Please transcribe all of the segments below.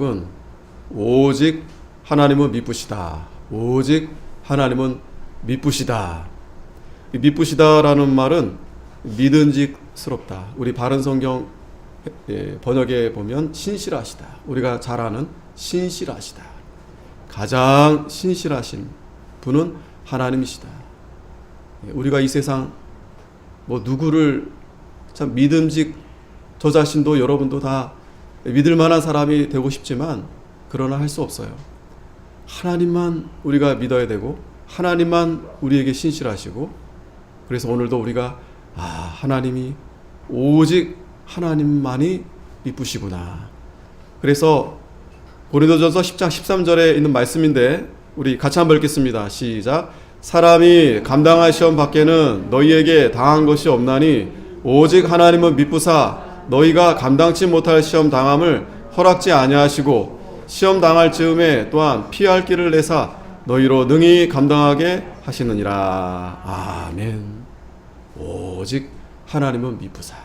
은 오직 하나님은 미쁘시다. 오직 하나님은 미쁘시다. 이 미쁘시다라는 말은 믿음직스럽다. 우리 바른 성경 번역에 보면 신실하시다. 우리가 잘 아는 신실하시다. 가장 신실하신 분은 하나님이시다. 우리가 이 세상 누구를 참 믿음직, 저 자신도 여러분도 다 믿을 만한 사람이 되고 싶지만 그러나 할 수 없어요. 하나님만 우리가 믿어야 되고 하나님만 우리에게 신실하시고, 그래서 오늘도 우리가 하나님이 오직 하나님만이 미쁘시구나. 그래서 고린도전서 10장 13절에 있는 말씀인데 우리 같이 한번 읽겠습니다. 시작. 사람이 감당할 시험 밖에는 너희에게 당한 것이 없나니 오직 하나님은 미쁘사 너희가 감당치 못할 시험 당함을 허락지 아니하시고 시험 당할 즈음에 또한 피할 길을 내사 너희로 능히 감당하게 하시느니라. 아멘. 오직 하나님은 미쁘사.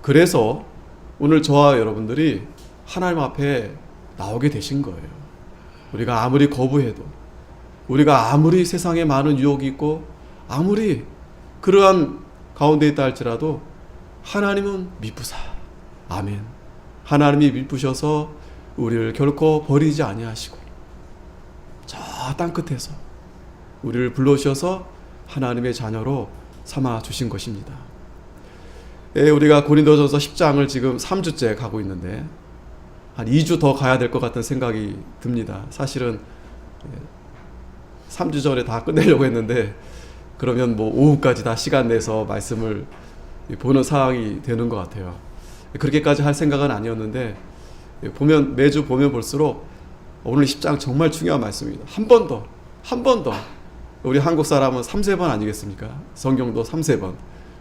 그래서 오늘 저와 여러분들이 하나님 앞에 나오게 되신 거예요. 우리가 아무리 거부해도, 우리가 아무리 세상에 많은 유혹이 있고 아무리 그러한 가운데 있다 할지라도 하나님은 미쁘사. 아멘. 하나님이 미쁘셔서 우리를 결코 버리지 아니하시고 저 땅끝에서 우리를 불러주셔서 하나님의 자녀로 삼아 주신 것입니다. 우리가 고린도전서 10장을 지금 3주째 가고 있는데 한 2주 더 가야 될 것 같은 생각이 듭니다. 사실은 3주 전에 다 끝내려고 했는데 그러면 오후까지 다 시간 내서 말씀을 보는 상황이 되는 것 같아요. 그렇게까지 할 생각은 아니었는데 매주 보면 볼수록 오늘 10장 정말 중요한 말씀입니다. 한 번 더. 우리 한국 사람은 3-4번 아니겠습니까? 성경도 3-4번.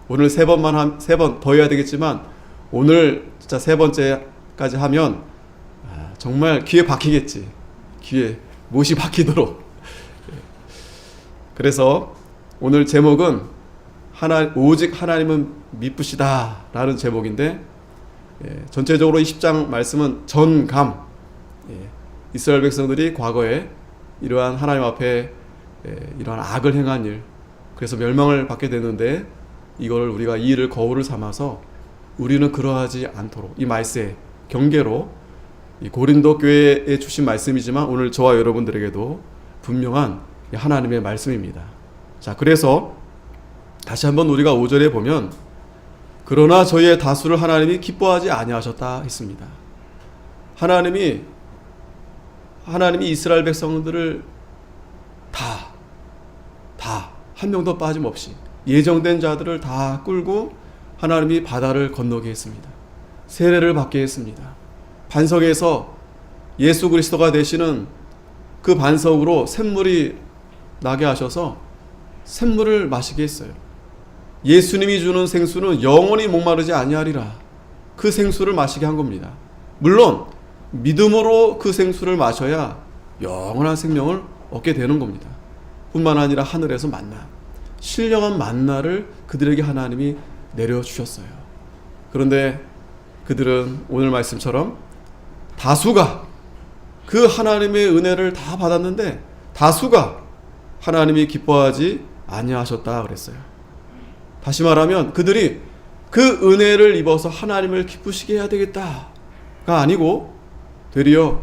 오늘 3번 더 해야 되겠지만 오늘 진짜 3번째까지 하면 정말 귀에 박히겠지. 귀에 못이 박히도록. 그래서 오늘 제목은 오직 하나님은 미쁘시다 라는 제목인데, 전체적으로 이 10장 말씀은 전감, 이스라엘 백성들이 과거에 이러한 하나님 앞에 이러한 악을 행한 일, 그래서 멸망을 받게 되는데 이걸 우리가 이 일을 거울을 삼아서 우리는 그러하지 않도록, 이 말세 경계로 이 고린도 교회에 주신 말씀이지만 오늘 저와 여러분들에게도 분명한 하나님의 말씀입니다. 자, 그래서 다시 한번 우리가 5절에 보면 그러나 저희의 다수를 하나님이 기뻐하지 아니하셨다 했습니다. 하나님이 이스라엘 백성들을 다 한 명도 빠짐없이 예정된 자들을 다 끌고 하나님이 바다를 건너게 했습니다. 세례를 받게 했습니다. 반석에서 예수 그리스도가 되시는 그 반석으로 샘물이 나게 하셔서 샘물을 마시게 했어요. 예수님이 주는 생수는 영원히 목마르지 아니하리라. 그 생수를 마시게 한 겁니다. 물론 믿음으로 그 생수를 마셔야 영원한 생명을 얻게 되는 겁니다. 뿐만 아니라 하늘에서 만나, 신령한 만나를 그들에게 하나님이 내려주셨어요. 그런데 그들은 오늘 말씀처럼 다수가 그 하나님의 은혜를 다 받았는데 다수가 하나님이 기뻐하지 아니하셨다 그랬어요. 다시 말하면 그들이 그 은혜를 입어서 하나님을 기쁘시게 해야 되겠다가 아니고 되려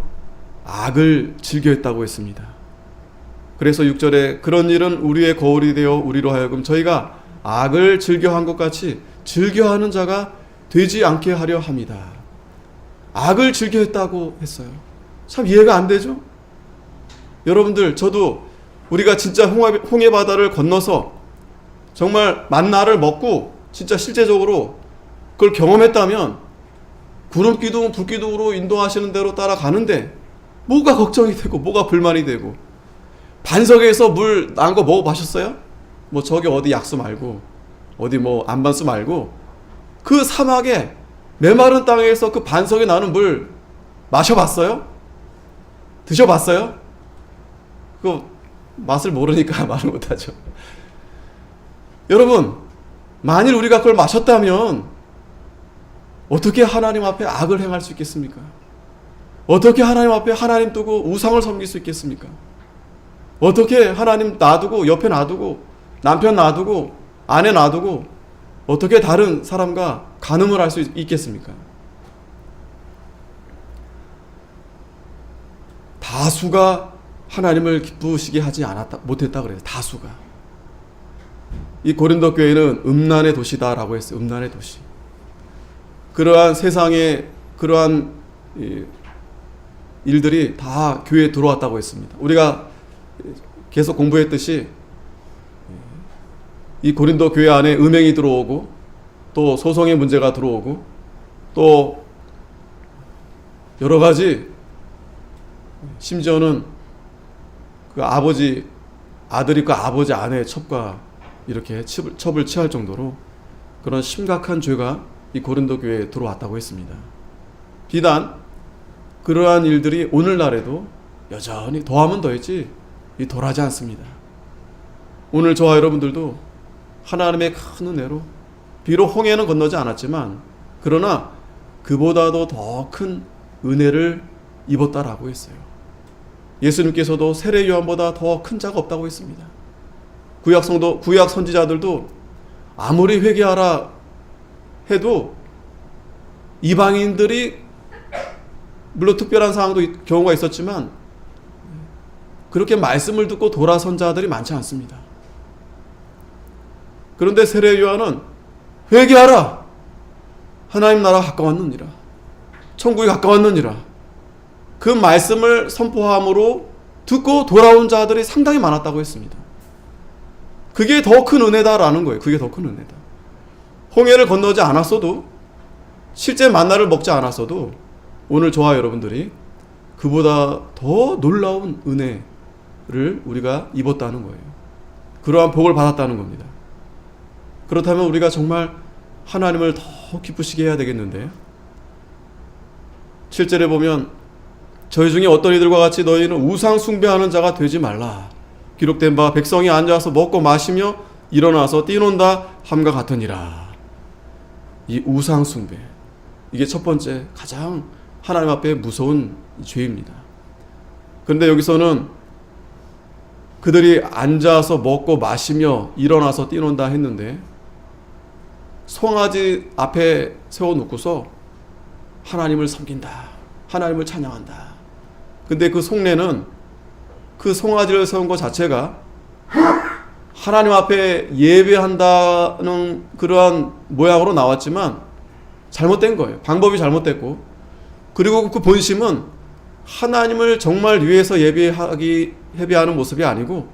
악을 즐겨했다고 했습니다. 그래서 6절에 그런 일은 우리의 거울이 되어 우리로 하여금 저희가 악을 즐겨한 것 같이 즐겨하는 자가 되지 않게 하려 합니다. 악을 즐겨했다고 했어요. 참 이해가 안 되죠? 여러분들, 저도 우리가 진짜 홍해 바다를 건너서 정말 만나를 먹고 진짜 실제적으로 그걸 경험했다면 구름기둥, 불기둥으로 인도하시는 대로 따라가는데 뭐가 걱정이 되고 뭐가 불만이 되고, 반석에서 물 난 거 먹어보셨어요? 저기 어디 약수 말고 어디 안반수 말고 그 사막에 메마른 땅에서 그 반석에 나는 물 마셔봤어요? 드셔봤어요? 그 맛을 모르니까 말을 못하죠. 여러분, 만일 우리가 그걸 마셨다면 어떻게 하나님 앞에 악을 행할 수 있겠습니까? 어떻게 하나님 앞에 하나님 두고 우상을 섬길 수 있겠습니까? 어떻게 하나님 놔두고 옆에 놔두고 남편 놔두고 아내 놔두고 어떻게 다른 사람과 간음을 할 수 있겠습니까? 다수가 하나님을 기쁘시게 하지 못했다 그래요. 다수가. 이 고린도 교회는 음란의 도시다라고 했어요. 음란의 도시. 그러한 세상의 그러한 일들이 다 교회에 들어왔다고 했습니다. 우리가 계속 공부했듯이 이 고린도 교회 안에 음행이 들어오고 또 소송의 문제가 들어오고 또 여러 가지 심지어는 그 아들이 그 아버지 아내의 첩과 이렇게 첩을 취할 정도로 그런 심각한 죄가 이 고린도 교회에 들어왔다고 했습니다. 비단 그러한 일들이 오늘날에도 여전히 더하면 더했지 덜하지 않습니다. 오늘 저와 여러분들도 하나님의 큰 은혜로 비록 홍해는 건너지 않았지만 그러나 그보다도 더 큰 은혜를 입었다라고 했어요. 예수님께서도 세례 요한보다 더 큰 자가 없다고 했습니다. 구약 선지자들도 아무리 회개하라 해도 이방인들이 물론 특별한 경우가 있었지만 그렇게 말씀을 듣고 돌아선 자들이 많지 않습니다. 그런데 세례 요한은 회개하라! 하나님 나라 가까웠느니라. 천국이 가까웠느니라. 그 말씀을 선포함으로 듣고 돌아온 자들이 상당히 많았다고 했습니다. 그게 더 큰 은혜다라는 거예요. 그게 더 큰 은혜다. 홍해를 건너지 않았어도 실제 만나를 먹지 않았어도 오늘 저와 여러분들이 그보다 더 놀라운 은혜를 우리가 입었다는 거예요. 그러한 복을 받았다는 겁니다. 그렇다면 우리가 정말 하나님을 더 기쁘시게 해야 되겠는데 7절에 보면 저희 중에 어떤 이들과 같이 너희는 우상 숭배하는 자가 되지 말라. 기록된 바 백성이 앉아서 먹고 마시며 일어나서 뛰논다 함과 같으니라. 이 우상 숭배 이게 첫 번째 가장 하나님 앞에 무서운 죄입니다. 그런데 여기서는 그들이 앉아서 먹고 마시며 일어나서 뛰논다 했는데 송아지 앞에 세워놓고서 하나님을 섬긴다. 하나님을 찬양한다. 근데 그 속내는 그 송아지를 세운 것 자체가 하나님 앞에 예배한다는 그러한 모양으로 나왔지만 잘못된 거예요. 방법이 잘못됐고 그리고 그 본심은 하나님을 정말 위해서 예배하는 모습이 아니고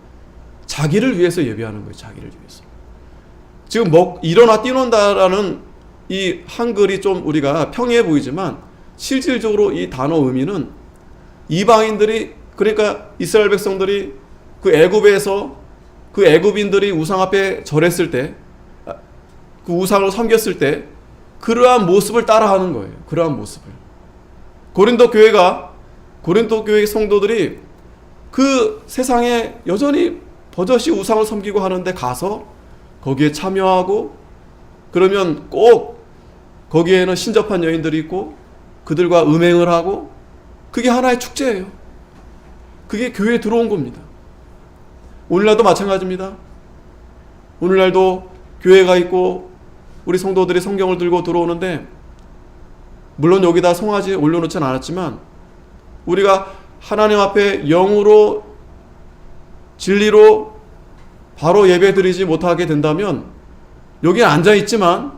자기를 위해서 예배하는 거예요. 자기를 위해서. 지금 일어나 뛰논다라는 이 한글이 좀 우리가 평이해 보이지만 실질적으로 이 단어 의미는 이방인들이 그러니까 이스라엘 백성들이 그 애굽에서 그 애굽인들이 우상 앞에 절했을 때 그 우상을 섬겼을 때 그러한 모습을 따라하는 거예요. 그러한 모습을. 고린도 교회 성도들이 그 세상에 여전히 버젓이 우상을 섬기고 하는데 가서 거기에 참여하고 그러면 꼭 거기에는 신접한 여인들이 있고 그들과 음행을 하고 그게 하나의 축제예요. 그게 교회에 들어온 겁니다. 오늘날도 마찬가지입니다. 오늘날도 교회가 있고 우리 성도들이 성경을 들고 들어오는데 물론 여기다 송아지 올려놓지는 않았지만 우리가 하나님 앞에 영으로 진리로 바로 예배드리지 못하게 된다면 여기에 앉아있지만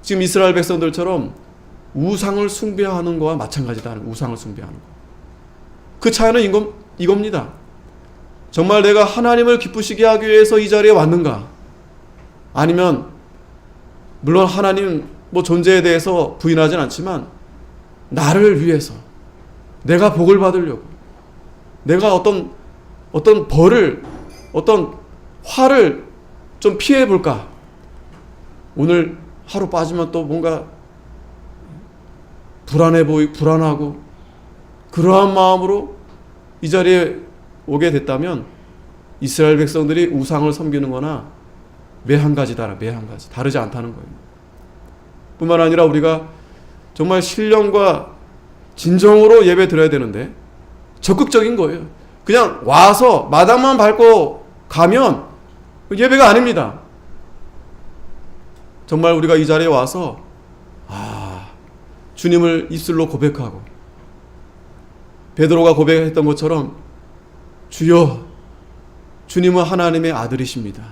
지금 이스라엘 백성들처럼 우상을 숭배하는 거와 마찬가지다. 우상을 숭배하는 거. 그 차이는 이겁니다. 정말 내가 하나님을 기쁘시게 하기 위해서 이 자리에 왔는가? 아니면 물론 하나님 존재에 대해서 부인하진 않지만 나를 위해서 내가 복을 받으려고 내가 어떤 벌을 어떤 화를 좀 피해 볼까? 오늘 하루 빠지면 또 뭔가 불안하고 그러한 마음으로 이 자리에 오게 됐다면 이스라엘 백성들이 우상을 섬기는 거나 매 한 가지 다르지 않다는 거예요. 뿐만 아니라 우리가 정말 신령과 진정으로 예배 드려야 되는데 적극적인 거예요. 그냥 와서 마당만 밟고 가면 예배가 아닙니다. 정말 우리가 이 자리에 와서 주님을 입술로 고백하고 베드로가 고백했던 것처럼 주여, 주님은 하나님의 아들이십니다.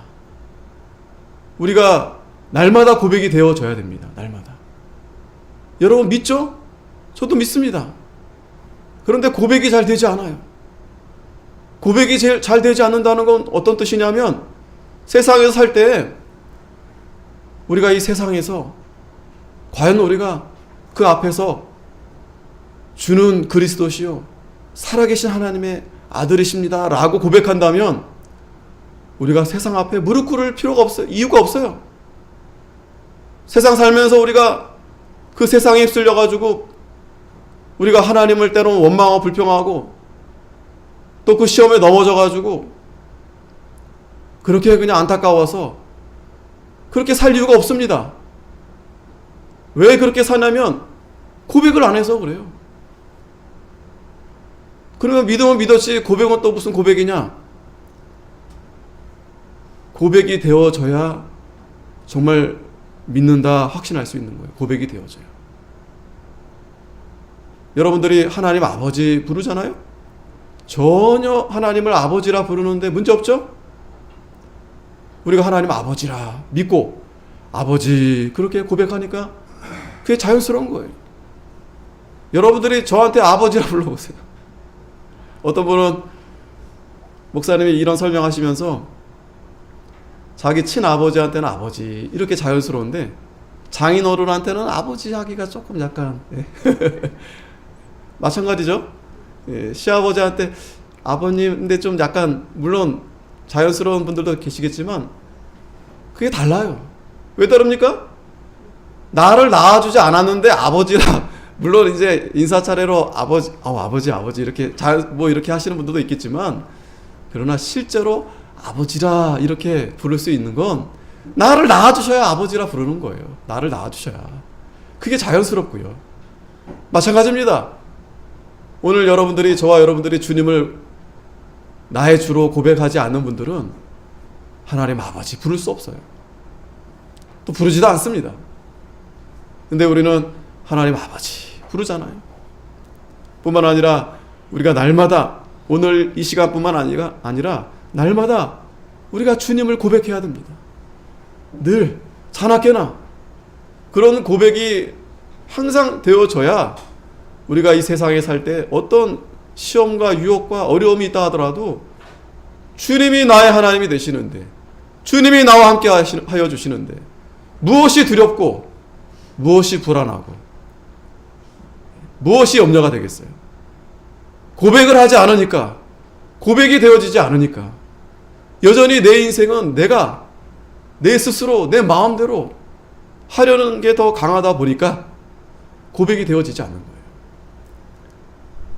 우리가 날마다 고백이 되어져야 됩니다. 날마다. 여러분 믿죠? 저도 믿습니다. 그런데 고백이 잘 되지 않아요. 고백이 잘 되지 않는다는 건 어떤 뜻이냐면 세상에서 살 때 우리가 이 세상에서 과연 우리가 그 앞에서 주는 그리스도시요 살아계신 하나님의 아들이십니다 라고 고백한다면 우리가 세상 앞에 무릎 꿇을 필요가 없어요. 이유가 없어요. 세상 살면서 우리가 그 세상에 휩쓸려 가지고 우리가 하나님을 때로는 원망하고 불평하고 또 그 시험에 넘어져 가지고 그렇게 그냥 안타까워서 그렇게 살 이유가 없습니다. 왜 그렇게 사냐면 고백을 안 해서 그래요. 그러면 믿으면 믿었지 고백은 또 무슨 고백이냐? 고백이 되어져야 정말 믿는다 확신할 수 있는 거예요. 고백이 되어져요. 여러분들이 하나님 아버지 부르잖아요? 전혀 하나님을 아버지라 부르는데 문제 없죠? 우리가 하나님 아버지라 믿고 아버지 그렇게 고백하니까 그게 자연스러운 거예요. 여러분들이 저한테 아버지라 불러보세요. 어떤 분은 목사님이 이런 설명하시면서 자기 친아버지한테는 아버지 이렇게 자연스러운데 장인어른한테는 아버지 하기가 조금 약간 마찬가지죠. 시아버지한테 아버님 근데 좀 약간 물론 자연스러운 분들도 계시겠지만 그게 달라요. 왜 다릅니까? 나를 낳아주지 않았는데 아버지라 물론 이제 인사 차례로 아버지 이렇게 뭐 이렇게 하시는 분들도 있겠지만 그러나 실제로 아버지라 이렇게 부를 수 있는 건 나를 낳아주셔야 아버지라 부르는 거예요. 나를 낳아주셔야. 그게 자연스럽고요. 마찬가지입니다. 오늘 여러분들이 저와 여러분들이 주님을 나의 주로 고백하지 않는 분들은 하나님 아버지 부를 수 없어요. 또 부르지도 않습니다. 근데 우리는 하나님 아버지 부르잖아요. 뿐만 아니라 우리가 날마다 오늘 이 시간뿐만 아니라 날마다 우리가 주님을 고백해야 됩니다. 늘 자나깨나 그런 고백이 항상 되어져야 우리가 이 세상에 살 때 어떤 시험과 유혹과 어려움이 있다 하더라도 주님이 나의 하나님이 되시는데 주님이 나와 함께 하여 주시는데 무엇이 두렵고 무엇이 불안하고 무엇이 염려가 되겠어요? 고백을 하지 않으니까 고백이 되어지지 않으니까 여전히 내 인생은 내가 내 스스로 내 마음대로 하려는 게 더 강하다 보니까 고백이 되어지지 않는 거예요.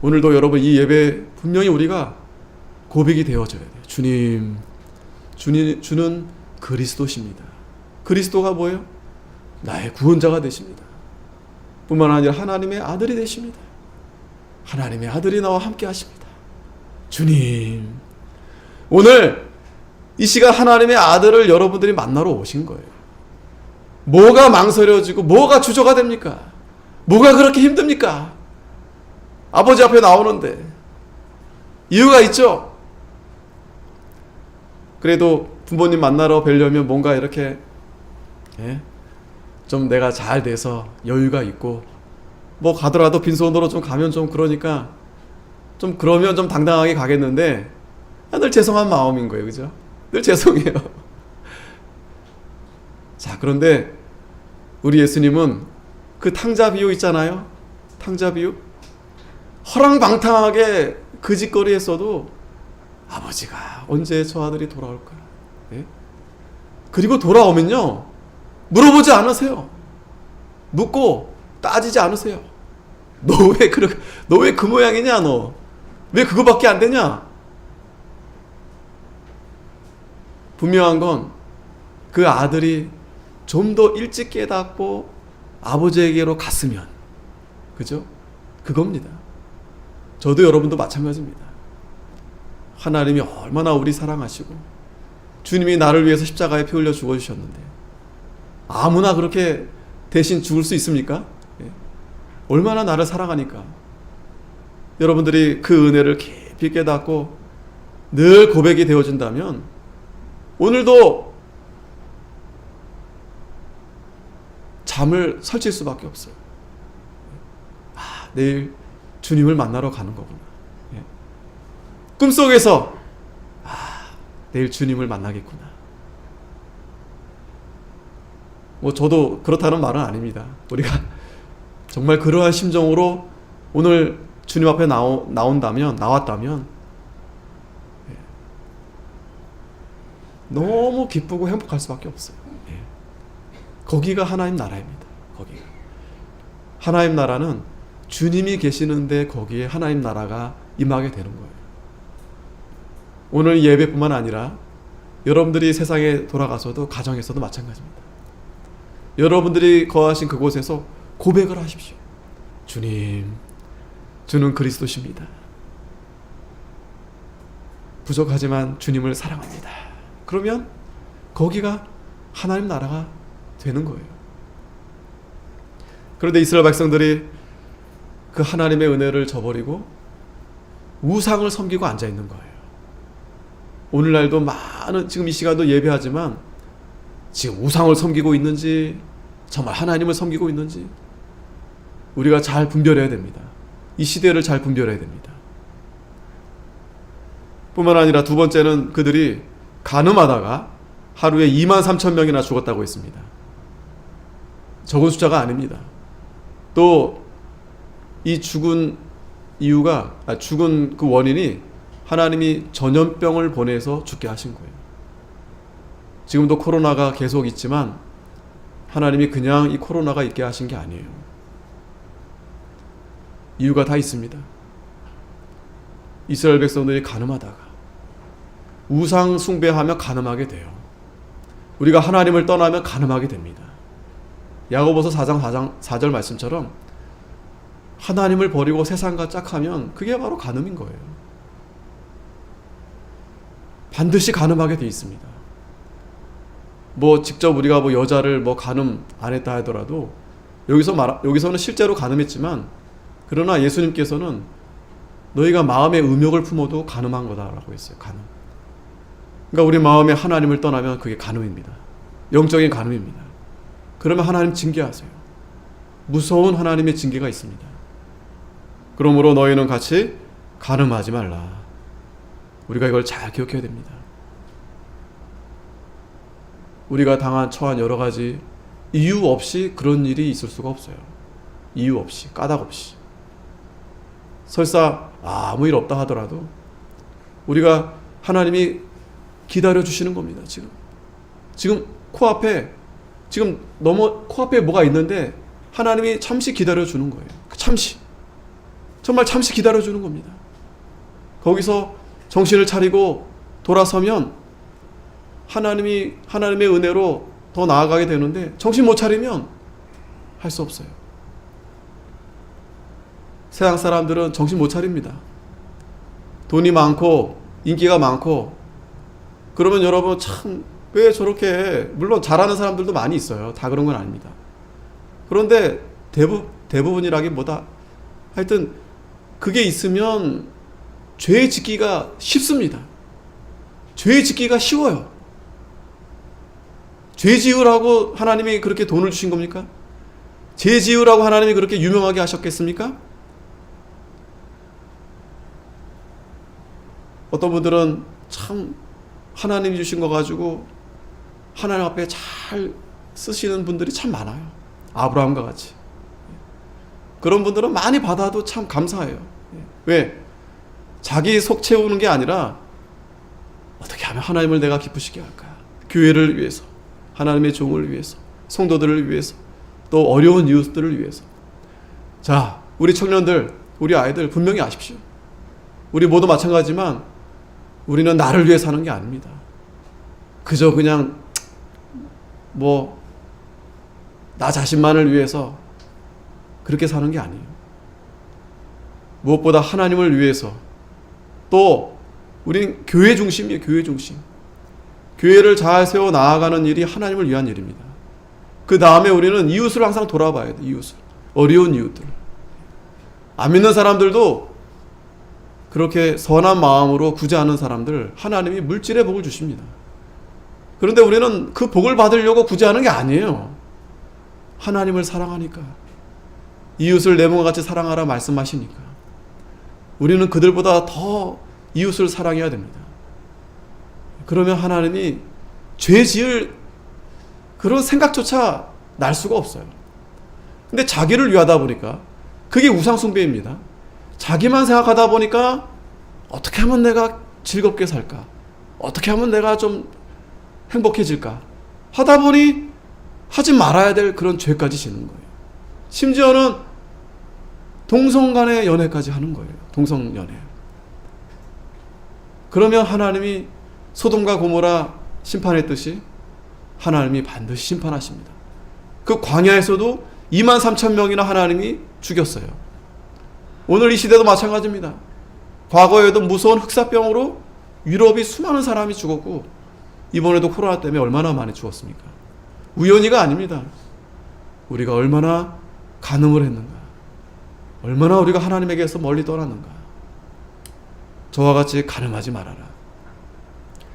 오늘도 여러분 이 예배 분명히 우리가 고백이 되어져야 돼요. 주는 그리스도십니다. 그리스도가 뭐예요? 나의 구원자가 되십니다. 뿐만 아니라 하나님의 아들이 되십니다. 하나님의 아들이 나와 함께 하십니다. 주님, 오늘 이 시간 하나님의 아들을 여러분들이 만나러 오신 거예요. 뭐가 망설여지고 뭐가 주저가 됩니까? 뭐가 그렇게 힘듭니까? 아버지 앞에 나오는데 이유가 있죠. 그래도 부모님 만나러 뵈려면 뭔가 이렇게 좀 내가 잘 돼서 여유가 있고 뭐 가더라도 빈손으로 좀 가면 좀 그러니까 좀 그러면 좀 당당하게 가겠는데 늘 죄송한 마음인 거예요. 그죠? 늘 죄송해요. 자, 그런데 우리 예수님은 그 탕자 비유 있잖아요. 탕자 비유. 허랑방탕하게 그 짓거리 했어도 아버지가 언제 저 아들이 돌아올까? 네? 그리고 돌아오면요. 물어보지 않으세요. 묻고 따지지 않으세요. 너 왜 그 모양이냐 너? 왜 그거밖에 안 되냐? 분명한 건 그 아들이 좀 더 일찍 깨닫고 아버지에게로 갔으면, 그죠? 그겁니다. 저도 여러분도 마찬가지입니다. 하나님이 얼마나 우리 사랑하시고 주님이 나를 위해서 십자가에 피 흘려 죽어주셨는데 아무나 그렇게 대신 죽을 수 있습니까? 예. 얼마나 나를 사랑하니까. 여러분들이 그 은혜를 깊이 깨닫고 늘 고백이 되어진다면 오늘도 잠을 설칠 수밖에 없어요. 내일 주님을 만나러 가는 거구나. 예. 꿈속에서 내일 주님을 만나겠구나. 저도 그렇다는 말은 아닙니다. 우리가 정말 그러한 심정으로 오늘 주님 앞에 나왔다면 예. 너무 기쁘고 행복할 수밖에 없어요. 예. 거기가 하나님 나라입니다. 거기가. 하나님 나라는 주님이 계시는데 거기에 하나님 나라가 임하게 되는 거예요. 오늘 예배뿐만 아니라 여러분들이 세상에 돌아가서도 가정에서도 마찬가지입니다. 여러분들이 거하신 그곳에서 고백을 하십시오. 주님, 주는 그리스도십니다. 부족하지만 주님을 사랑합니다. 그러면 거기가 하나님 나라가 되는 거예요. 그런데 이스라엘 백성들이 그 하나님의 은혜를 저버리고 우상을 섬기고 앉아있는 거예요. 오늘날도 많은, 지금 이 시간도 예배하지만 지금 우상을 섬기고 있는지 정말 하나님을 섬기고 있는지 우리가 잘 분별해야 됩니다. 이 시대를 잘 분별해야 됩니다. 뿐만 아니라 두 번째는 그들이 간음하다가 하루에 23,000명이나 죽었다고 했습니다. 적은 숫자가 아닙니다. 또 이 죽은 이유가, 죽은 그 원인이 하나님이 전염병을 보내서 죽게 하신 거예요. 지금도 코로나가 계속 있지만 하나님이 그냥 이 코로나가 있게 하신 게 아니에요. 이유가 다 있습니다. 이스라엘 백성들이 간음하다가 우상 숭배하며 간음하게 돼요. 우리가 하나님을 떠나면 간음하게 됩니다. 야고보서 4장 4절 말씀처럼 하나님을 버리고 세상과 짝하면 그게 바로 간음인 거예요. 반드시 간음하게 돼 있습니다. 직접 우리가 여자를 간음 안 했다 하더라도 여기서는 실제로 간음했지만 그러나 예수님께서는 너희가 마음에 음욕을 품어도 간음한 거다라고 했어요. 간음. 그러니까 우리 마음에 하나님을 떠나면 그게 간음입니다. 영적인 간음입니다. 그러면 하나님 징계하세요. 무서운 하나님의 징계가 있습니다. 그러므로 너희는 같이 간음하지 말라. 우리가 이걸 잘 기억해야 됩니다. 우리가 처한 여러 가지 이유 없이 그런 일이 있을 수가 없어요. 이유 없이, 까닭 없이. 설사 아무 일 없다 하더라도 우리가 하나님이 기다려주시는 겁니다. 지금 코앞에 뭐가 있는데 하나님이 잠시 기다려주는 거예요. 정말 잠시 기다려주는 겁니다. 거기서 정신을 차리고 돌아서면 하나님의 은혜로 더 나아가게 되는데 정신 못 차리면 할 수 없어요. 세상 사람들은 정신 못 차립니다. 돈이 많고 인기가 많고 그러면 여러분 참 왜 저렇게, 물론 잘하는 사람들도 많이 있어요. 다 그런 건 아닙니다. 그런데 대부분이라기보다 하여튼 그게 있으면 죄 짓기가 쉽습니다. 죄 짓기가 쉬워요. 죄 지으라고 하나님이 그렇게 돈을 주신 겁니까? 죄 지으라고 하나님이 그렇게 유명하게 하셨겠습니까? 어떤 분들은 참 하나님이 주신 거 가지고 하나님 앞에 잘 쓰시는 분들이 참 많아요. 아브라함과 같이. 그런 분들은 많이 받아도 참 감사해요. 왜? 자기 속 채우는 게 아니라 어떻게 하면 하나님을 내가 기쁘시게 할까? 교회를 위해서, 하나님의 종을 위해서, 성도들을 위해서, 또 어려운 이웃들을 위해서. 자, 우리 청년들, 우리 아이들 분명히 아십시오. 우리 모두 마찬가지지만 우리는 나를 위해 사는 게 아닙니다. 그저 그냥 나 자신만을 위해서 그렇게 사는 게 아니에요. 무엇보다 하나님을 위해서, 또 우린 교회 중심이에요. 교회 중심. 교회를 잘 세워 나아가는 일이 하나님을 위한 일입니다. 그 다음에 우리는 이웃을 항상 돌아봐야 돼. 이웃을. 어려운 이웃들. 안 믿는 사람들도 그렇게 선한 마음으로 구제하는 사람들, 하나님이 물질의 복을 주십니다. 그런데 우리는 그 복을 받으려고 구제하는 게 아니에요. 하나님을 사랑하니까, 이웃을 내 몸과 같이 사랑하라 말씀하시니까 우리는 그들보다 더 이웃을 사랑해야 됩니다. 그러면 하나님이 죄 지을 그런 생각조차 날 수가 없어요. 근데 자기를 위하다 보니까 그게 우상숭배입니다. 자기만 생각하다 보니까 어떻게 하면 내가 즐겁게 살까? 어떻게 하면 내가 좀 행복해질까? 하다 보니 하지 말아야 될 그런 죄까지 짓는 거예요. 심지어는 동성간의 연애까지 하는 거예요. 동성연애. 그러면 하나님이 소돔과 고모라 심판했듯이 하나님이 반드시 심판하십니다. 그 광야에서도 23,000명이나 하나님이 죽였어요. 오늘 이 시대도 마찬가지입니다. 과거에도 무서운 흑사병으로 유럽이 수많은 사람이 죽었고 이번에도 코로나 때문에 얼마나 많이 죽었습니까? 우연히가 아닙니다. 우리가 얼마나 간음을 했는가, 얼마나 우리가 하나님에게서 멀리 떠났는가. 저와 같이 간음하지 말아라.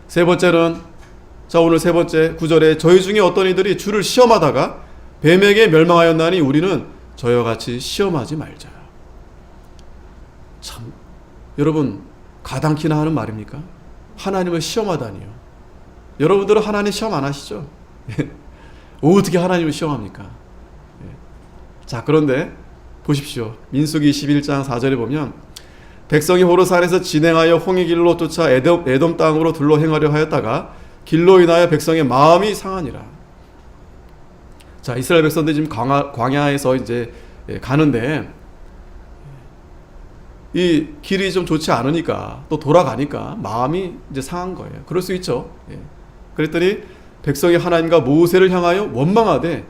세 번째는, 자, 오늘 세 번째 9절에 저희 중에 어떤 이들이 주를 시험하다가 뱀에게 멸망하였나니 우리는 저희와 같이 시험하지 말자. 참, 여러분, 가당키나 하는 말입니까? 하나님을 시험하다니요. 여러분들은 하나님 시험 안 하시죠? 어떻게 하나님을 시험합니까? 자, 그런데 보십시오. 민수기 21장 4절에 보면 백성이 호르산에서 진행하여 홍해 길로 쫓아 에돔 땅으로 둘러 행하려 하였다가 길로 인하여 백성의 마음이 상하니라. 자, 이스라엘 백성들이 지금 광야에서 이제 가는데 이 길이 좀 좋지 않으니까 또 돌아가니까 마음이 이제 상한 거예요. 그럴 수 있죠. 그랬더니 백성이 하나님과 모세를 향하여 원망하되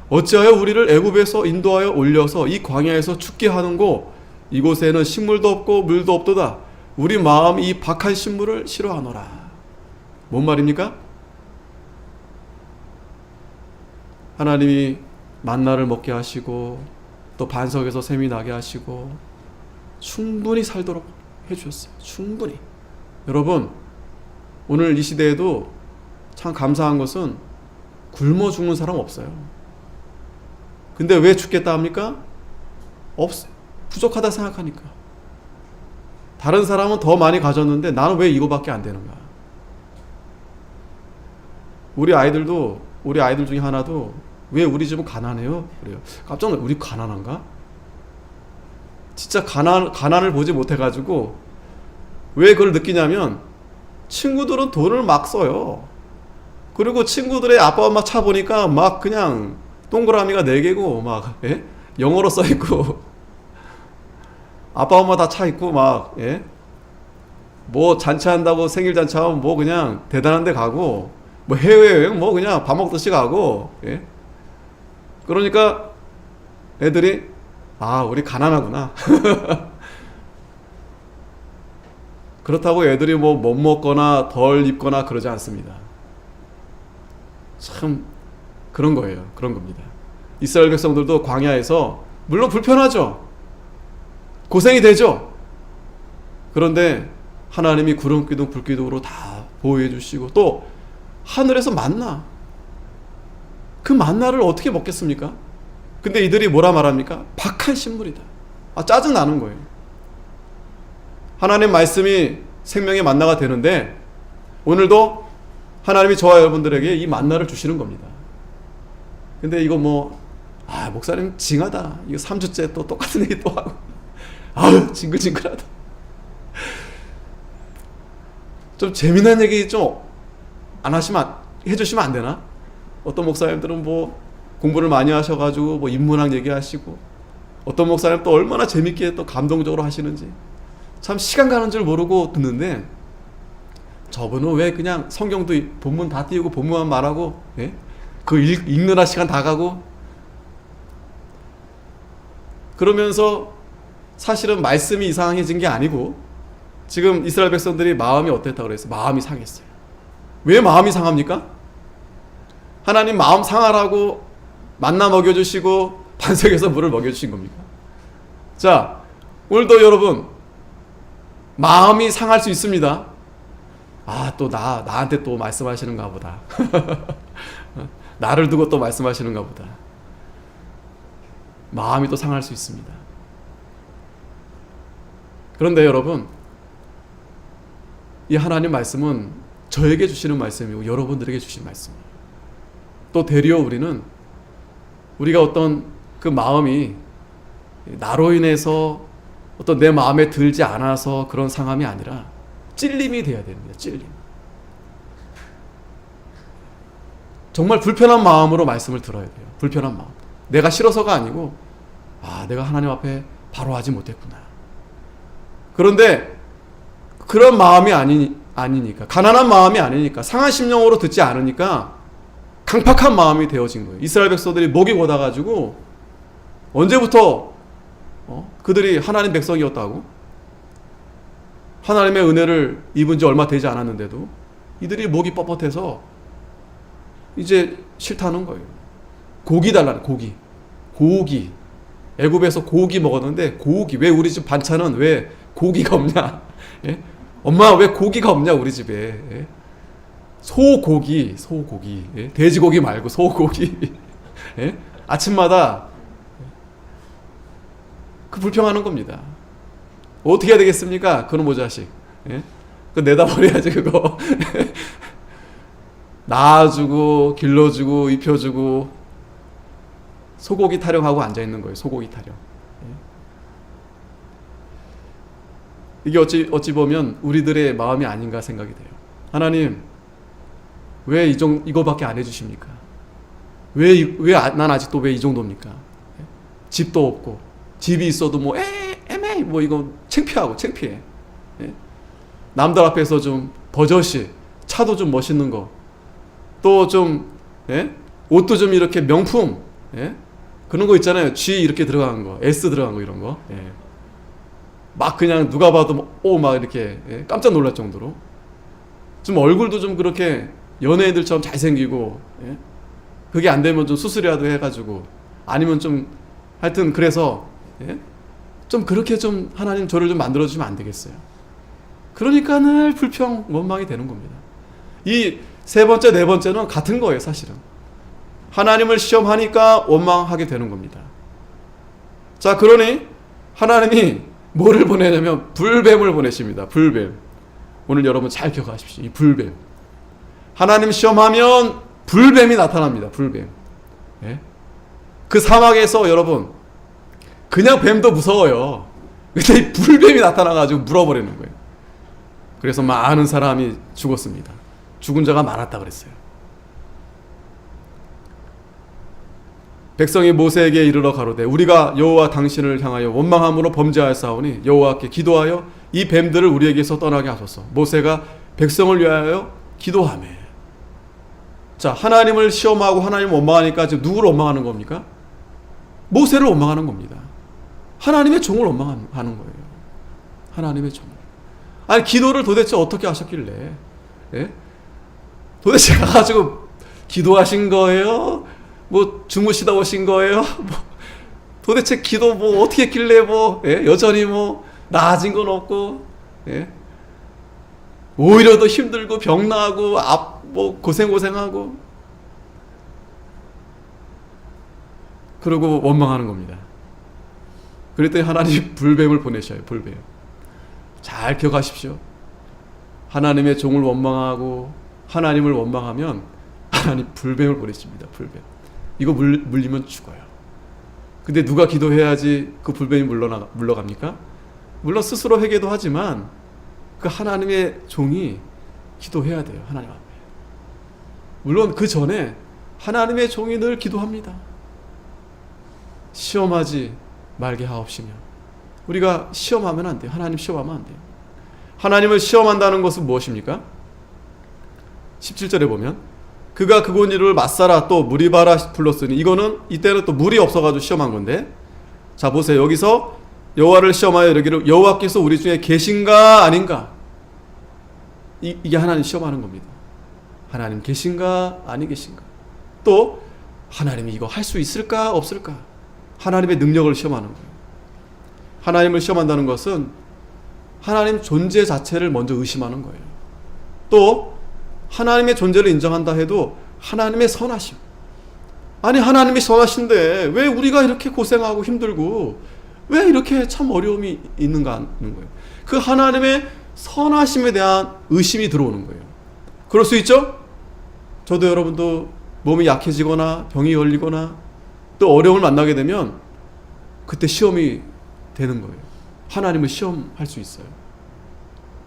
어찌하여 우리를 애굽에서 인도하여 올려서 이 광야에서 죽게 하는고 이곳에는 식물도 없고 물도 없도다. 우리 마음이 이 박한 식물을 싫어하노라. 뭔 말입니까? 하나님이 만나를 먹게 하시고 또 반석에서 샘이 나게 하시고 충분히 살도록 해주셨어요. 충분히. 여러분, 오늘 이 시대에도 참 감사한 것은 굶어 죽는 사람 없어요. 근데 왜 죽겠다 합니까? 부족하다 생각하니까. 다른 사람은 더 많이 가졌는데 나는 왜 이거밖에 안 되는가? 우리 아이들 중에 하나도 왜 우리 집은 가난해요? 그래요. 깜짝 놀라요. 우리 가난한가? 진짜 가난을 보지 못해가지고 왜 그걸 느끼냐면 친구들은 돈을 막 써요. 그리고 친구들의 아빠 엄마 차 보니까 막 그냥 동그라미가 4개고 막 영어로 써있고 아빠 엄마 다 차 있고 막 뭐 잔치한다고 생일 잔치하면 뭐 그냥 대단한 데 가고 뭐 해외여행 뭐 그냥 밥 먹듯이 가고 그러니까 애들이 우리 가난하구나. 그렇다고 애들이 뭐 못 먹거나 덜 입거나 그러지 않습니다. 참 그런 거예요. 그런 겁니다. 이스라엘 백성들도 광야에서 물론 불편하죠. 고생이 되죠. 그런데 하나님이 구름 기둥 불 기둥으로 다 보호해 주시고 또 하늘에서 만나, 그 만나를 어떻게 먹겠습니까? 근데 이들이 뭐라 말합니까? 박한 식물이다. 짜증 나는 거예요. 하나님 말씀이 생명의 만나가 되는데 오늘도 하나님이 저와 여러분들에게 이 만나를 주시는 겁니다. 근데 이거 목사님 징하다. 이거 3주째 또 똑같은 얘기 또 하고. 징글징글하다. 좀 재미난 얘기 좀 해주시면 안 되나? 어떤 목사님들은 공부를 많이 하셔가지고 인문학 얘기하시고 어떤 목사님 또 얼마나 재밌게 또 감동적으로 하시는지 참 시간 가는 줄 모르고 듣는데 저분은 왜 그냥 성경도 본문 다 띄우고 본문만 말하고 그 읽느라 시간 다 가고 그러면서 사실은 말씀이 이상해진 게 아니고 지금 이스라엘 백성들이 마음이 어땠다고 그랬어요? 마음이 상했어요. 왜 마음이 상합니까? 하나님 마음 상하라고 만나 먹여주시고 반석에서 물을 먹여주신 겁니까? 자, 오늘도 여러분 마음이 상할 수 있습니다. 아, 또 나한테 또 말씀하시는가 보다. 나를 두고 또 말씀하시는가 보다. 마음이 또 상할 수 있습니다. 그런데 여러분, 이 하나님 말씀은 저에게 주시는 말씀이고 여러분들에게 주신 말씀이에요. 또 되려 우리가 어떤 그 마음이 나로 인해서 어떤 내 마음에 들지 않아서 그런 상함이 아니라 찔림이 돼야 됩니다. 찔림. 정말 불편한 마음으로 말씀을 들어야 돼요. 불편한 마음. 내가 싫어서가 아니고 내가 하나님 앞에 바로 하지 못했구나. 그런데 그런 마음이 아니니까, 가난한 마음이 아니니까, 상한 심령으로 듣지 않으니까 강팍한 마음이 되어진 거예요. 이스라엘 백성들이 목이 곧아가지고 언제부터 그들이 하나님 백성이었다고? 하나님의 은혜를 입은 지 얼마 되지 않았는데도 이들이 목이 뻣뻣해서 이제 싫다는 거예요. 고기 달라는 고기. 애굽에서 고기 먹었는데 고기, 왜 우리 집 반찬은 왜 고기가 없냐? 예? 엄마 왜 고기가 없냐 우리 집에? 예? 소고기. 예? 돼지고기 말고 소고기. 예? 아침마다 그 불평하는 겁니다. 어떻게 해야 되겠습니까? 그놈의 자식. 예? 그 내다 버려야지 그거. 낳아주고 길러주고 입혀주고 소고기 타령하고 앉아있는 거예요. 소고기 타령. 예? 이게 어찌 보면 우리들의 마음이 아닌가 생각이 돼요. 하나님 왜 이거밖에 안 해주십니까? 왜 난 아직도 왜 이 정도입니까? 예? 집도 없고 집이 있어도 뭐 애매해 뭐 이거 창피해. 예? 남들 앞에서 좀 버젓이 차도 좀 멋있는 거 또 좀 예? 옷도 좀 이렇게 명품 예? 그런 거 있잖아요. G 이렇게 들어간 거 S 들어간 거 이런 거 예. 막 그냥 누가 봐도 막 이렇게 예? 깜짝 놀랄 정도로 좀 얼굴도 좀 그렇게 연예인들처럼 잘생기고 예? 그게 안 되면 좀 수술이라도 해가지고 아니면 좀 하여튼 그래서 예? 좀 그렇게 좀 하나님 저를 좀 만들어주시면 안 되겠어요? 그러니까 늘 불평 원망이 되는 겁니다. 이 세 번째 네 번째는 같은 거예요. 사실은 하나님을 시험하니까 원망하게 되는 겁니다. 자, 그러니 하나님이 뭐를 보내냐면 불뱀을 보내십니다. 불뱀. 오늘 여러분 잘 기억하십시오. 이 불뱀. 하나님 시험하면 불뱀이 나타납니다. 불뱀. 예? 그 사막에서 여러분 그냥 뱀도 무서워요. 근데 이 불뱀이 나타나가지고 물어버리는 거예요. 그래서 많은 사람이 죽었습니다. 죽은 자가 많았다 그랬어요. 백성이 모세에게 이르러 가로되 우리가 여호와 당신을 향하여 원망함으로 범죄하였사오니 여호와께 기도하여 이 뱀들을 우리에게서 떠나게 하소서. 모세가 백성을 위하여 기도하며. 자, 하나님을 시험하고 하나님을 원망하니까 지금 누구를 원망하는 겁니까? 모세를 원망하는 겁니다. 하나님의 종을 원망하는 거예요. 하나님의 종. 아니 기도를 도대체 어떻게 하셨길래? 예? 도대체 가가지고 기도하신 거예요? 뭐 주무시다 오신 거예요? 뭐 도대체 기도 뭐 어떻게 했길래 뭐 예? 여전히 뭐 나아진 건 없고 예? 오히려 더 힘들고 병 나고 뭐 고생하고 그러고 원망하는 겁니다. 그랬더니 하나님이 불뱀을 보내셔요. 불뱀. 잘 기억하십시오. 하나님의 종을 원망하고 하나님을 원망하면 하나님 불뱀을 보내십니다. 불뱀. 이거 물리면 죽어요. 근데 누가 기도해야지 그 불뱀이 물러갑니까? 물론 스스로 회개도 하지만 그 하나님의 종이 기도해야 돼요. 하나님 앞에. 물론 그 전에 하나님의 종이 늘 기도합니다. 시험하지 말게 하옵시며. 우리가 시험하면 안 돼요. 하나님 시험하면 안 돼요. 하나님을 시험한다는 것은 무엇입니까? 17절에 보면 그가 그곳 이를 맞사라 또 무리바라 불렀으니 이거는 이때는 또 물이 없어가지고 시험한 건데 자 보세요. 여기서 여호와를 시험하여 이르기를 여호와께서 우리 중에 계신가 아닌가. 이게 하나님 시험하는 겁니다. 하나님 계신가 아니 계신가. 또 하나님이 이거 할 수 있을까 없을까. 하나님의 능력을 시험하는 거예요. 하나님을 시험한다는 것은 하나님 존재 자체를 먼저 의심하는 거예요. 또 하나님의 존재를 인정한다 해도 하나님의 선하심. 아니 하나님이 선하신데 왜 우리가 이렇게 고생하고 힘들고 왜 이렇게 참 어려움이 있는가 하는 거예요. 그 하나님의 선하심에 대한 의심이 들어오는 거예요. 그럴 수 있죠? 저도 여러분도 몸이 약해지거나 병이 걸리거나 또 어려움을 만나게 되면 그때 시험이 되는 거예요. 하나님을 시험할 수 있어요.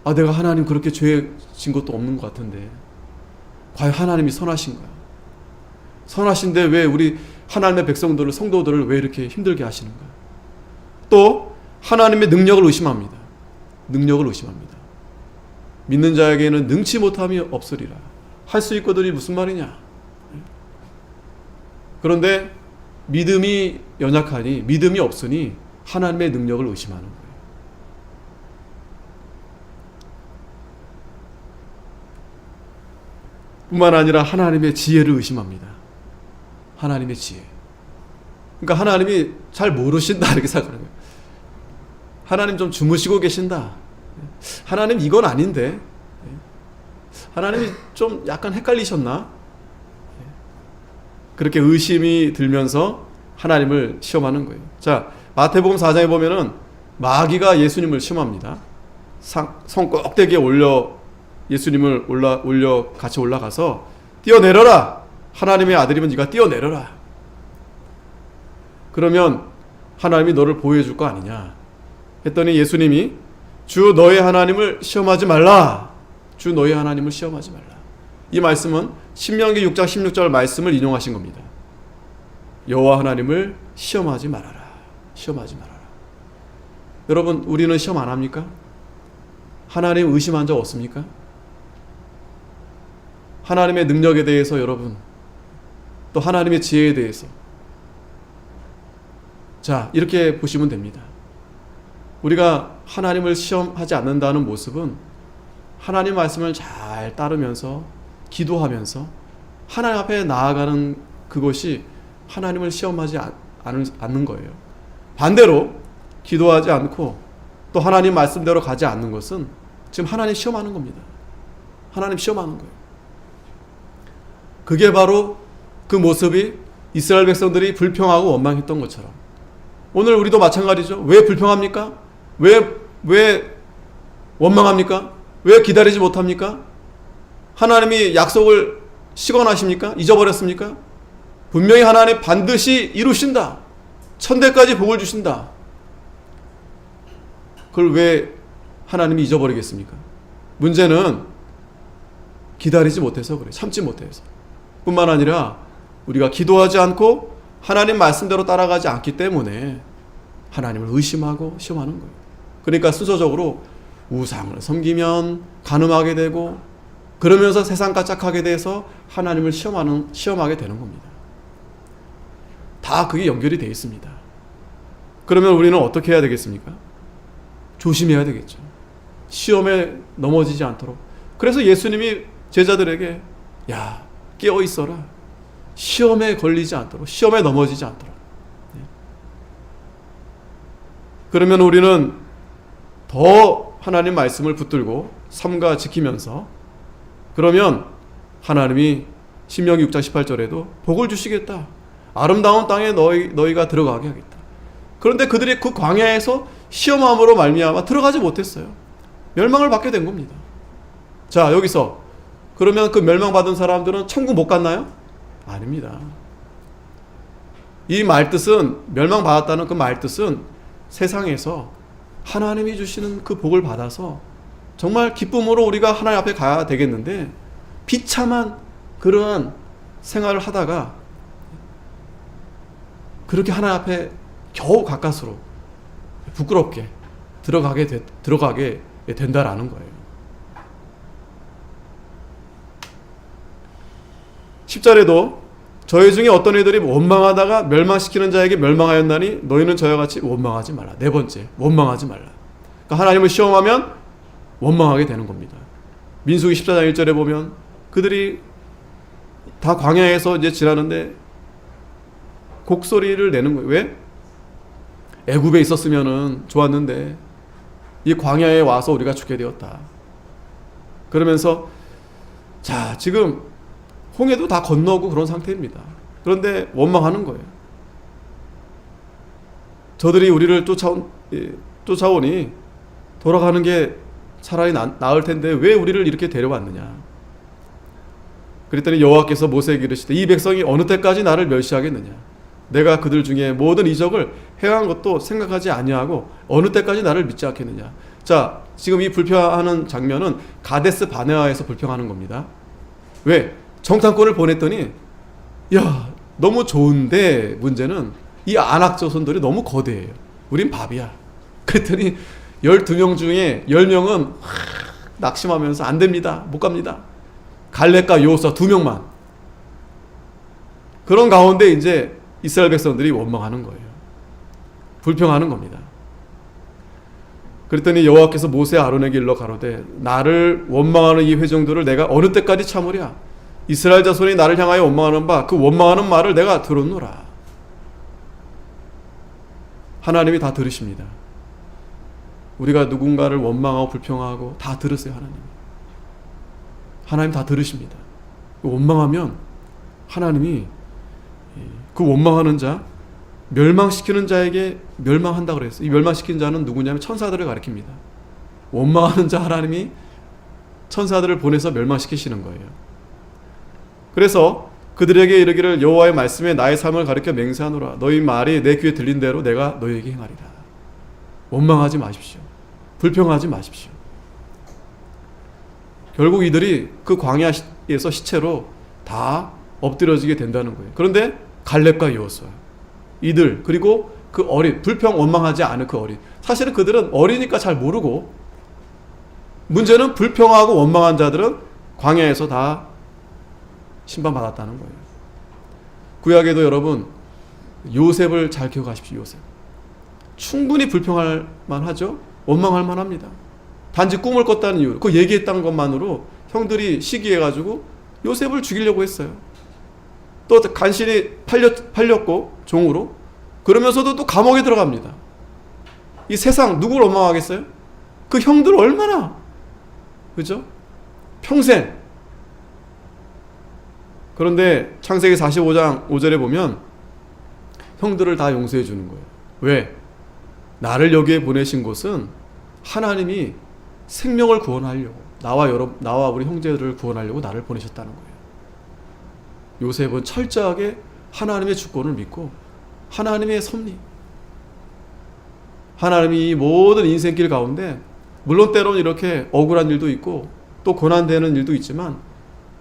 아, 내가 하나님 그렇게 죄 진 것도 없는 것 같은데 과연 하나님이 선하신가? 선하신데 왜 우리 하나님의 백성들을, 성도들을 왜 이렇게 힘들게 하시는가? 또 하나님의 능력을 의심합니다. 능력을 의심합니다. 믿는 자에게는 능치 못함이 없으리라. 할 수 있거든이 무슨 말이냐? 그런데 믿음이 연약하니, 믿음이 없으니 하나님의 능력을 의심하는 거예요. 뿐만 아니라 하나님의 지혜를 의심합니다. 하나님의 지혜. 그러니까 하나님이 잘 모르신다 이렇게 생각하는 거예요. 하나님 좀 주무시고 계신다. 하나님 이건 아닌데. 하나님이 좀 약간 헷갈리셨나? 그렇게 의심이 들면서 하나님을 시험하는 거예요. 자, 마태복음 4장에 보면은 마귀가 예수님을 시험합니다. 성 꼭대기에 예수님을 올려 같이 올라가서 뛰어내려라. 하나님의 아들이면 네가 뛰어내려라. 그러면 하나님이 너를 보호해 줄 거 아니냐 했더니 예수님이 주 너의 하나님을 시험하지 말라. 주 너의 하나님을 시험하지 말라. 이 말씀은 신명기 6장 16절 말씀을 인용하신 겁니다. 여호와 하나님을 시험하지 말아라. 시험하지 말아라. 여러분, 우리는 시험 안 합니까? 하나님 의심한 적 없습니까? 하나님의 능력에 대해서 여러분, 또 하나님의 지혜에 대해서, 자, 이렇게 보시면 됩니다. 우리가 하나님을 시험하지 않는다는 모습은 하나님 말씀을 잘 따르면서 기도하면서 하나님 앞에 나아가는 그것이 하나님을 시험하지 않는 거예요. 반대로 기도하지 않고 또 하나님 말씀대로 가지 않는 것은 지금 하나님 시험하는 겁니다. 하나님 시험하는 거예요. 그게 바로 그 모습이 이스라엘 백성들이 불평하고 원망했던 것처럼 오늘 우리도 마찬가지죠. 왜 불평합니까? 왜 원망합니까? 왜 기다리지 못합니까? 하나님이 약속을 시건하십니까? 잊어버렸습니까? 분명히 하나님 반드시 이루신다. 천대까지 복을 주신다. 그걸 왜 하나님이 잊어버리겠습니까? 문제는 기다리지 못해서 그래요. 참지 못해서. 뿐만 아니라 우리가 기도하지 않고 하나님 말씀대로 따라가지 않기 때문에 하나님을 의심하고 시험하는 거예요. 그러니까 순서적으로 우상을 섬기면 간음하게 되고 그러면서 세상과 짝하게 돼서 하나님을 시험하게 되는 겁니다. 다 그게 연결이 되어 있습니다. 그러면 우리는 어떻게 해야 되겠습니까? 조심해야 되겠죠. 시험에 넘어지지 않도록. 그래서 예수님이 제자들에게 야, 깨어 있어라. 시험에 걸리지 않도록, 시험에 넘어지지 않도록. 그러면 우리는 더 하나님 말씀을 붙들고 삼가 지키면서 그러면 하나님이 신명기 6장 18절에도 복을 주시겠다. 아름다운 땅에 너희가 들어가게 하겠다. 그런데 그들이 그 광야에서 시험함으로 말미암아 들어가지 못했어요. 멸망을 받게 된 겁니다. 자, 여기서 그러면 그 멸망받은 사람들은 천국 못 갔나요? 아닙니다. 이 말뜻은, 멸망받았다는 그 말뜻은 세상에서 하나님이 주시는 그 복을 받아서 정말 기쁨으로 우리가 하나님 앞에 가야 되겠는데 비참한 그러한 생활을 하다가 그렇게 하나님 앞에 겨우 가까스로 부끄럽게 들어가게 된다라는 거예요. 10절에도 저희 중에 어떤 이들이 원망하다가 멸망시키는 자에게 멸망하였나니 너희는 저와 같이 원망하지 말라. 네 번째, 원망하지 말라. 그러니까 하나님을 시험하면 원망하게 되는 겁니다. 민수기 14장 1절에 보면 그들이 다 광야에서 이제 지나는데 곡소리를 내는 거예요. 왜? 애굽에 있었으면은 좋았는데 이 광야에 와서 우리가 죽게 되었다. 그러면서 자, 지금 홍해도 다 건너고 그런 상태입니다. 그런데 원망하는 거예요. 저들이 우리를 쫓아오니 돌아가는 게 차라리 나을 텐데 왜 우리를 이렇게 데려왔느냐. 그랬더니 여호와께서 모세에게 이르시되 이 백성이 어느 때까지 나를 멸시하겠느냐. 내가 그들 중에 모든 이적을 행한 것도 생각하지 아니하고 어느 때까지 나를 믿지 않겠느냐. 자, 지금 이 불평하는 장면은 가데스 바네아에서 불평하는 겁니다. 왜? 정탐꾼을 보냈더니 야, 너무 좋은데 문제는 이 아낙 자손들이 너무 거대해요. 우린 밥이야. 그랬더니 12명 중에 10명은 낙심하면서 안 됩니다. 못 갑니다. 갈렙과 여호수아 2명만. 그런 가운데 이제 이스라엘 백성들이 원망하는 거예요. 불평하는 겁니다. 그랬더니 여호와께서 모세 아론에게 일러 가로되 나를 원망하는 이 회중들을 내가 어느 때까지 참으랴. 이스라엘 자손이 나를 향하여 원망하는 바 그 원망하는 말을 내가 들었노라. 하나님이 다 들으십니다. 우리가 누군가를 원망하고 불평하고 다 들으세요. 하나님 다 들으십니다. 원망하면 하나님이 그 원망하는 자, 멸망시키는 자에게 멸망한다 그랬어요. 이 멸망시키는 자는 누구냐면 천사들을 가리킵니다. 원망하는 자 하나님이 천사들을 보내서 멸망시키시는 거예요. 그래서 그들에게 이르기를 여호와의 말씀에 나의 삶을 가리켜 맹세하노라. 너희 말이 내 귀에 들린 대로 내가 너희에게 행하리라. 원망하지 마십시오. 불평하지 마십시오. 결국 이들이 그 광야에서 시체로 다 엎드려지게 된다는 거예요. 그런데 갈렙과 여호수아 이들 그리고 그 어린 불평 원망하지 않은 그 어린 사실은 그들은 어리니까 잘 모르고 문제는 불평하고 원망한 자들은 광야에서 다 심판받았다는 거예요. 구약에도 여러분 요셉을 잘 기억하십시오. 요셉 충분히 불평할 만하죠. 원망할 만합니다. 단지 꿈을 꿨다는 이유로 그 얘기했다는 것만으로 형들이 시기해가지고 요셉을 죽이려고 했어요. 또 간신히 팔렸고 종으로 그러면서도 또 감옥에 들어갑니다. 이 세상 누굴 원망하겠어요? 그 형들 얼마나 그죠? 평생. 그런데 창세기 45장 5절에 보면 형들을 다 용서해 주는 거예요. 왜? 나를 여기에 보내신 곳은 하나님이 생명을 구원하려고 나와 우리 형제들을 구원하려고 나를 보내셨다는 거예요. 요셉은 철저하게 하나님의 주권을 믿고 하나님의 섭리 하나님이 이 모든 인생길 가운데 물론 때로는 이렇게 억울한 일도 있고 또 고난되는 일도 있지만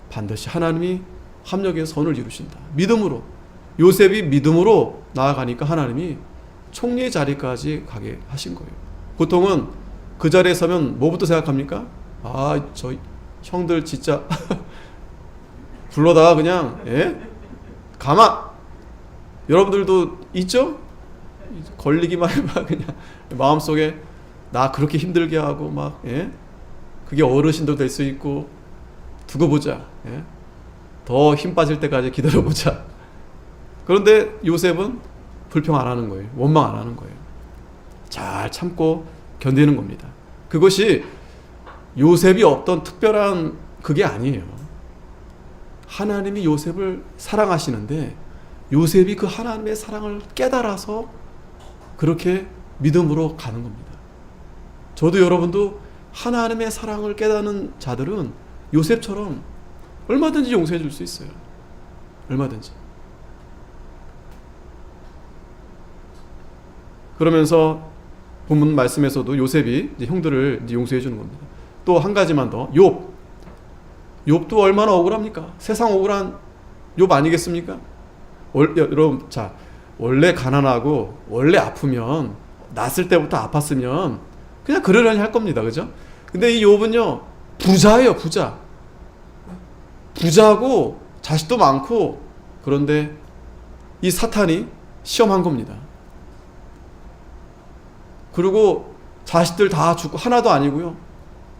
반드시 하나님이 합력해서 선을 이루신다. 믿음으로 요셉이 믿음으로 나아가니까 하나님이 총리의 자리까지 가게 하신 거예요. 보통은 그 자리에 서면 뭐부터 생각합니까? 아, 저 형들 진짜 불러다가 그냥 가만 여러분들도 있죠? 걸리기만 해봐 그냥 마음속에 나 그렇게 힘들게 하고 막 그게 어르신도 될 수 있고 두고 보자. 더 힘 빠질 때까지 기다려보자. 그런데 요셉은 불평 안 하는 거예요. 원망 안 하는 거예요. 잘 참고 견디는 겁니다. 그것이 요셉이 어떤 특별한 그게 아니에요. 하나님이 요셉을 사랑하시는데 요셉이 그 하나님의 사랑을 깨달아서 그렇게 믿음으로 가는 겁니다. 저도 여러분도 하나님의 사랑을 깨닫는 자들은 요셉처럼 얼마든지 용서해 줄 수 있어요. 얼마든지. 그러면서 본문 말씀에서도 요셉이 이제 형들을 이제 용서해 주는 겁니다. 또 한 가지만 더. 욥도 얼마나 억울합니까? 세상 억울한 욥 아니겠습니까? 여러분, 자, 원래 가난하고 원래 아프면 났을 때부터 아팠으면 그냥 그러려니 할 겁니다. 그죠? 근데 이 욥은요 부자예요. 부자고 자식도 많고 그런데 이 사탄이 시험한 겁니다. 그리고 자식들 다 죽고, 하나도 아니고요.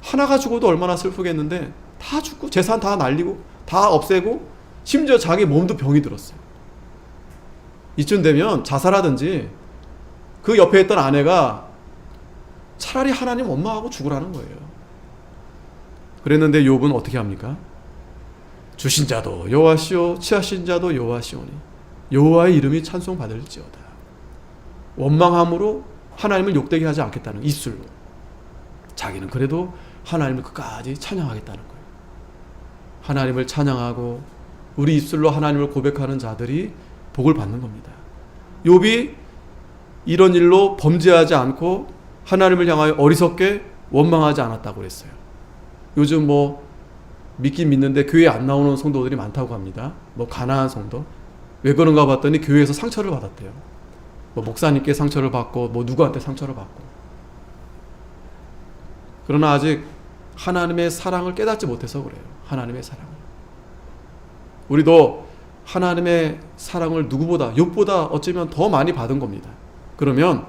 하나가 죽어도 얼마나 슬프겠는데 다 죽고 재산 다 날리고 다 없애고 심지어 자기 몸도 병이 들었어요. 이쯤 되면 자살하든지 그 옆에 있던 아내가 차라리 하나님 원망하고 죽으라는 거예요. 그랬는데 욥은 어떻게 합니까? 주신 자도 여호와시오 취하신 자도 여호와시오니 여호와의 이름이 찬송받을지어다. 원망함으로 하나님을 욕되게 하지 않겠다는 입술로. 자기는 그래도 하나님을 끝까지 찬양하겠다는 거예요. 하나님을 찬양하고 우리 입술로 하나님을 고백하는 자들이 복을 받는 겁니다. 욥이 이런 일로 범죄하지 않고 하나님을 향하여 어리석게 원망하지 않았다고 그랬어요. 요즘 믿긴 믿는데 교회에 안 나오는 성도들이 많다고 합니다. 가난한 성도. 왜 그런가 봤더니 교회에서 상처를 받았대요. 목사님께 상처를 받고 누구한테 상처를 받고. 그러나 아직 하나님의 사랑을 깨닫지 못해서 그래요. 하나님의 사랑을. 우리도 하나님의 사랑을 누구보다, 욥보다 어쩌면 더 많이 받은 겁니다. 그러면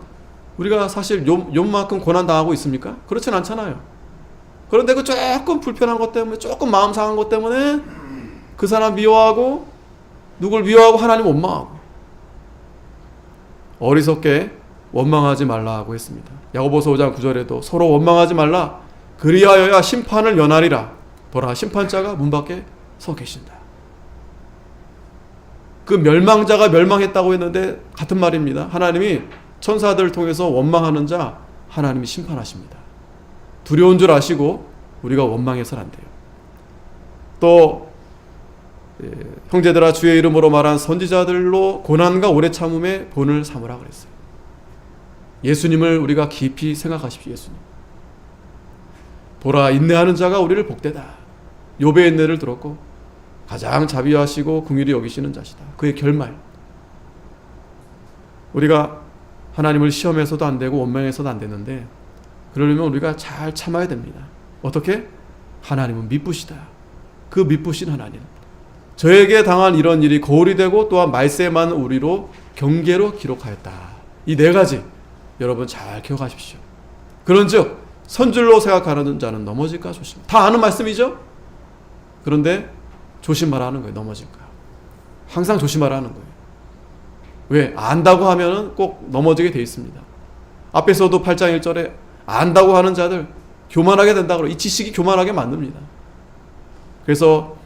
우리가 사실 욥만큼 고난당하고 있습니까? 그렇진 않잖아요. 그런데 그 조금 불편한 것 때문에, 조금 마음 상한 것 때문에 그 사람 미워하고, 누굴 미워하고 하나님 원망하고. 어리석게 원망하지 말라고 했습니다. 야고보서 5장 9절에도 서로 원망하지 말라. 그리하여야 심판을 면하리라. 보라, 심판자가 문 밖에 서 계신다. 그 멸망자가 멸망했다고 했는데 같은 말입니다. 하나님이 천사들을 통해서 원망하는 자 하나님이 심판하십니다. 두려운 줄 아시고 우리가 원망해서는 안 돼요. 또 형제들아 주의 이름으로 말한 선지자들로 고난과 오래 참음의 본을 삼으라 그랬어요. 예수님을 우리가 깊이 생각하십시오. 예수님. 보라, 인내하는 자가 우리를 복되다. 욥의 인내를 들었고 가장 자비하시고 긍휼히 여기시는 자시다. 그의 결말. 우리가 하나님을 시험해서도 안 되고 원망해서도 안 되는데, 그러려면 우리가 잘 참아야 됩니다. 어떻게? 하나님은 미쁘시다. 그 미쁘신 하나님. 저에게 당한 이런 일이 거울이 되고 또한 말세만 우리로 경계로 기록하였다. 이 네 가지 여러분 잘 기억하십시오. 그런즉 선줄로 생각하는 자는 넘어질까 조심. 다 아는 말씀이죠? 그런데 조심하라는 거예요. 넘어질까. 항상 조심하라는 거예요. 왜? 안다고 하면은 꼭 넘어지게 돼 있습니다. 앞에서도 8장 1절에 안다고 하는 자들 교만하게 된다고, 이 지식이 교만하게 만듭니다. 그래서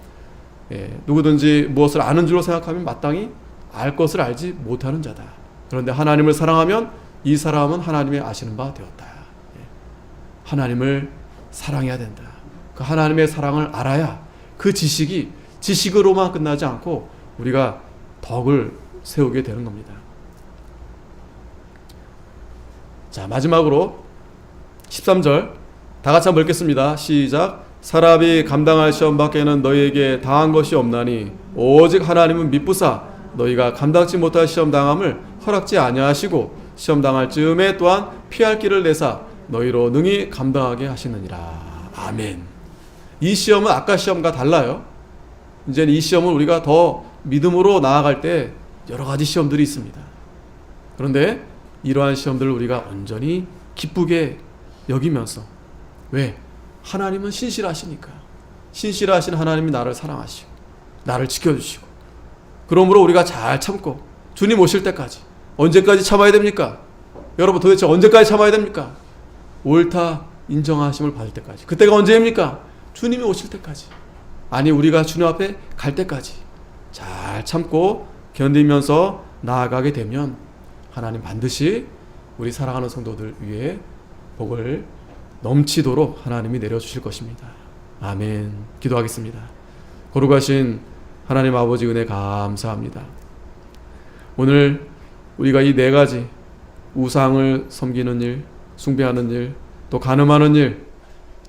누구든지 무엇을 아는 줄로 생각하면 마땅히 알 것을 알지 못하는 자다. 그런데 하나님을 사랑하면 이 사람은 하나님의 아시는 바 되었다. 하나님을 사랑해야 된다. 그 하나님의 사랑을 알아야 그 지식이 지식으로만 끝나지 않고 우리가 덕을 세우게 되는 겁니다. 자, 마지막으로 13절 다 같이 한번 읽겠습니다. 시작. 사람이 감당할 시험 밖에는 너희에게 당한 것이 없나니 오직 하나님은 미쁘사 너희가 감당치 못할 시험 당함을 허락지 아니하시고 시험 당할 즈음에 또한 피할 길을 내사 너희로 능히 감당하게 하시느니라. 아멘. 이 시험은 아까 시험과 달라요. 이제는 이 시험은 우리가 더 믿음으로 나아갈 때 여러 가지 시험들이 있습니다. 그런데 이러한 시험들을 우리가 온전히 기쁘게 여기면서, 왜? 하나님은 신실하시니까. 신실하신 하나님이 나를 사랑하시고 나를 지켜주시고, 그러므로 우리가 잘 참고 주님 오실 때까지. 언제까지 참아야 됩니까? 여러분 도대체 언제까지 참아야 됩니까? 옳다 인정하심을 받을 때까지. 그때가 언제입니까? 주님이 오실 때까지. 아니, 우리가 주님 앞에 갈 때까지 잘 참고 견디면서 나아가게 되면 하나님 반드시 우리 사랑하는 성도들 위해 복을 넘치도록 하나님이 내려주실 것입니다. 아멘. 기도하겠습니다. 거룩하신 하나님 아버지 은혜 감사합니다. 오늘 우리가 이 네 가지 우상을 섬기는 일, 숭배하는 일, 또 간음하는 일,